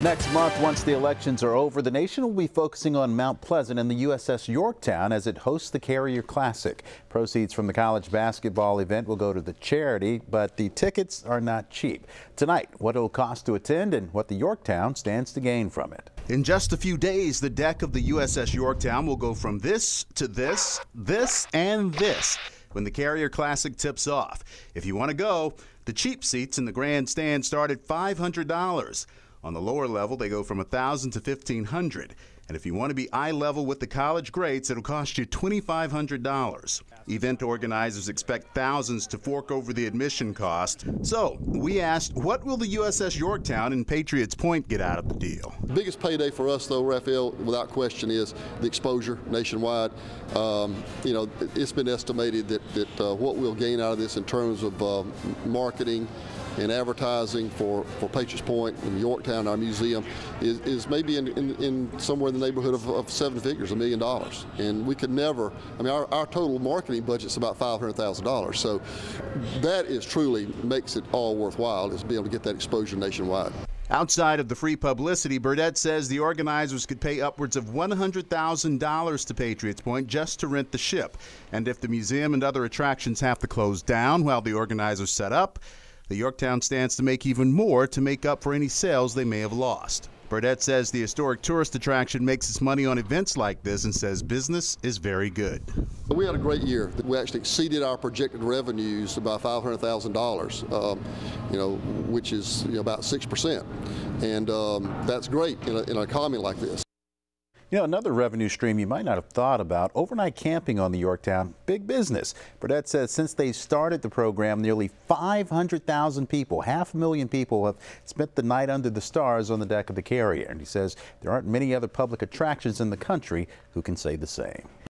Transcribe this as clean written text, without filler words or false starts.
Next month, once the elections are over, the nation will be focusing on Mount Pleasant and the USS Yorktown as it hosts the Carrier Classic. Proceeds from the college basketball event will go to the charity, but the tickets are not cheap. Tonight, what it will cost to attend and what the Yorktown stands to gain from it. In just a few days, the deck of the USS Yorktown will go from this to this, this, and this when the Carrier Classic tips off. If you want to go, the cheap seats in the grandstand start at $500. On the lower level, they go from $1,000 to $1,500. And if you want to be eye level with the college greats, it'll cost you $2,500. Event organizers expect thousands to fork over the admission cost. So we asked, what will the USS Yorktown and Patriots Point get out of the deal? The biggest payday for us, though, Raphael, without question, is the exposure nationwide. It's been estimated that what we'll gain out of this in terms of marketing and advertising for Patriots Point and Yorktown, our museum, is maybe in somewhere in the neighborhood of seven figures, $1 million. And we could never, our total marketing budget's about $500,000. So that is truly makes it all worthwhile, is to be able to get that exposure nationwide. Outside of the free publicity, Burdett says the organizers could pay upwards of $100,000 to Patriots Point just to rent the ship. And if the museum and other attractions have to close down while the organizers set up, the Yorktown stands to make even more to make up for any sales they may have lost. Burdett says the historic tourist attraction makes its money on events like this and says business is very good. We had a great year. We actually exceeded our projected revenues by $500,000, which is about 6%. And that's great in an economy like this. Another revenue stream you might not have thought about, overnight camping on the Yorktown, big business. Burdett says since they started the program, nearly 500,000 people, 500,000 people have spent the night under the stars on the deck of the Carrier. And he says there aren't many other public attractions in the country who can say the same.